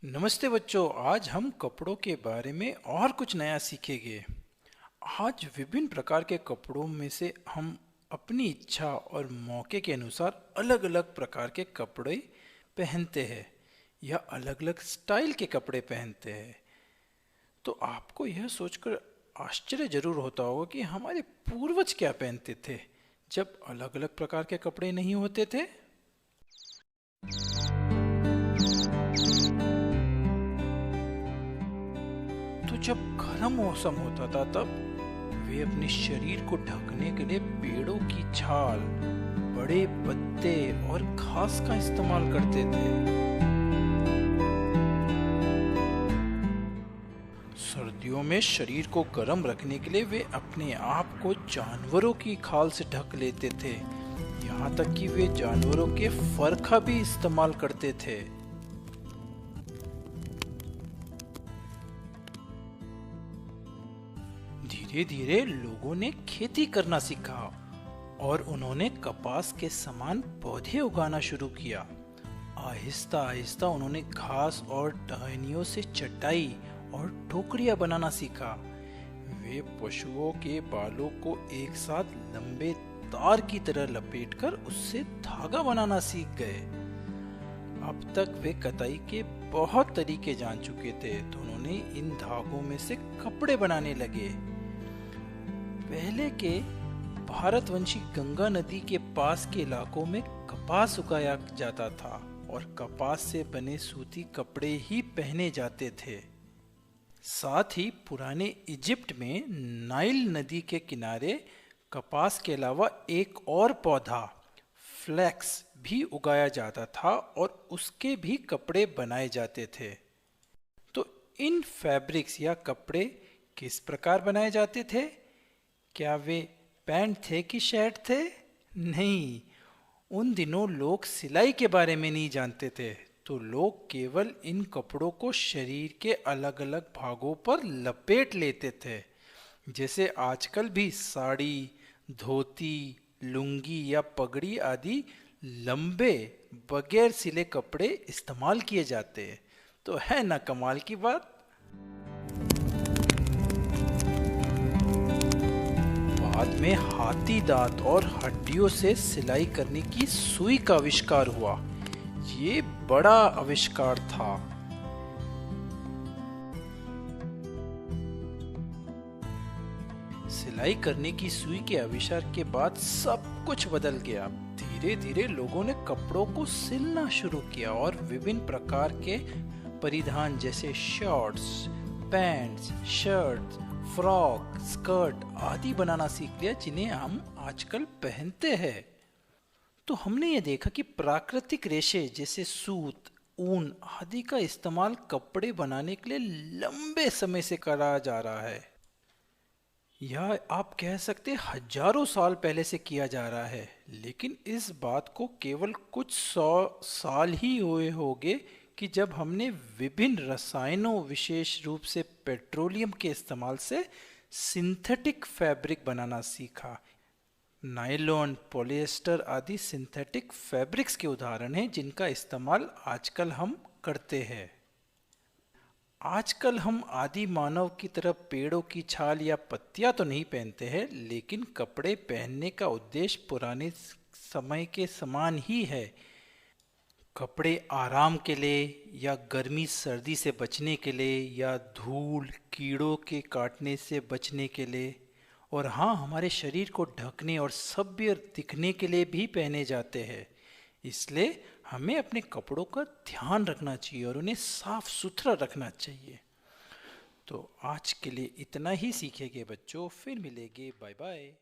नमस्ते बच्चों। आज हम कपड़ों के बारे में और कुछ नया सीखेंगे। आज विभिन्न प्रकार के कपड़ों में से हम अपनी इच्छा और मौके के अनुसार अलग अलग प्रकार के कपड़े पहनते हैं या अलग अलग स्टाइल के कपड़े पहनते हैं। तो आपको यह सोचकर आश्चर्य जरूर होता होगा कि हमारे पूर्वज क्या पहनते थे जब अलग अलग प्रकार के कपड़े नहीं होते थे। तो जब गर्म मौसम होता था तब वे अपने शरीर को ढकने के लिए पेड़ों की छाल, बड़े पत्ते और घास का इस्तेमाल करते थे। सर्दियों में शरीर को गर्म रखने के लिए वे अपने आप को जानवरों की खाल से ढक लेते थे। यहाँ तक कि वे जानवरों के फर का भी इस्तेमाल करते थे। धीरे धीरे लोगों ने खेती करना सीखा और उन्होंने कपास के समान पौधे उगाना शुरू किया। आहिस्ता आहिस्ता उन्होंने घास और टहनियों से चटाई और टोकरियां बनाना सीखा। वे पशुओं के बालों को एक साथ लंबे तार की तरह लपेटकर उससे धागा बनाना सीख गए। अब तक वे कताई के बहुत तरीके जान चुके थे, तो उन्होंने इन धागों में से कपड़े बनाने लगे। पहले के भारतवंशी गंगा नदी के पास के इलाकों में कपास उगाया जाता था और कपास से बने सूती कपड़े ही पहने जाते थे। साथ ही पुराने इजिप्ट में नाइल नदी के किनारे कपास के अलावा एक और पौधा फ्लैक्स भी उगाया जाता था और उसके भी कपड़े बनाए जाते थे। तो इन फैब्रिक्स या कपड़े किस प्रकार बनाए जाते थे? क्या वे पैंट थे कि शर्ट थे? नहीं, उन दिनों लोग सिलाई के बारे में नहीं जानते थे, तो लोग केवल इन कपड़ों को शरीर के अलग अलग भागों पर लपेट लेते थे। जैसे आजकल भी साड़ी, धोती, लुंगी या पगड़ी आदि लंबे बगैर सिले कपड़े इस्तेमाल किए जाते हैं। तो है ना कमाल की बात। बाद में हाथी दांत और हड्डियों से सिलाई करने की सुई का आविष्कार हुआ। ये बड़ा आविष्कार था। सिलाई करने की सुई के आविष्कार के बाद सब कुछ बदल गया। धीरे धीरे लोगों ने कपड़ों को सिलना शुरू किया और विभिन्न प्रकार के परिधान जैसे shorts, pants, shirt, frock, skirt आदि बनाना सीख लिया, जिन्हें हम आजकल पहनते हैं। तो हमने ये देखा कि प्राकृतिक रेशे जैसे सूत, ऊन आदि का इस्तेमाल कपड़े बनाने के लिए लंबे समय से करा जा रहा है। यह आप कह सकते हजारों साल पहले से किया जा रहा है, लेकिन इस बात को केवल कुछ 100 साल ही हुए होंगे कि जब हमने विभिन्न रसायनों, विशेष रूप से पेट्रोलियम के इस्तेमाल से सिंथेटिक फैब्रिक बनाना सीखा। नायलॉन, पॉलिएस्टर आदि सिंथेटिक फैब्रिक्स के उदाहरण हैं जिनका इस्तेमाल आजकल हम करते हैं। आजकल हम आदि मानव की तरह पेड़ों की छाल या पत्तियां तो नहीं पहनते हैं, लेकिन कपड़े पहनने का उद्देश्य पुराने समय के समान ही है। कपड़े आराम के लिए या गर्मी सर्दी से बचने के लिए या धूल कीड़ों के काटने से बचने के लिए, और हाँ, हमारे शरीर को ढकने और सभ्य दिखने के लिए भी पहने जाते हैं। इसलिए हमें अपने कपड़ों का ध्यान रखना चाहिए और उन्हें साफ सुथरा रखना चाहिए। तो आज के लिए इतना ही सीखेंगे बच्चों, फिर मिलेंगे। Bye bye.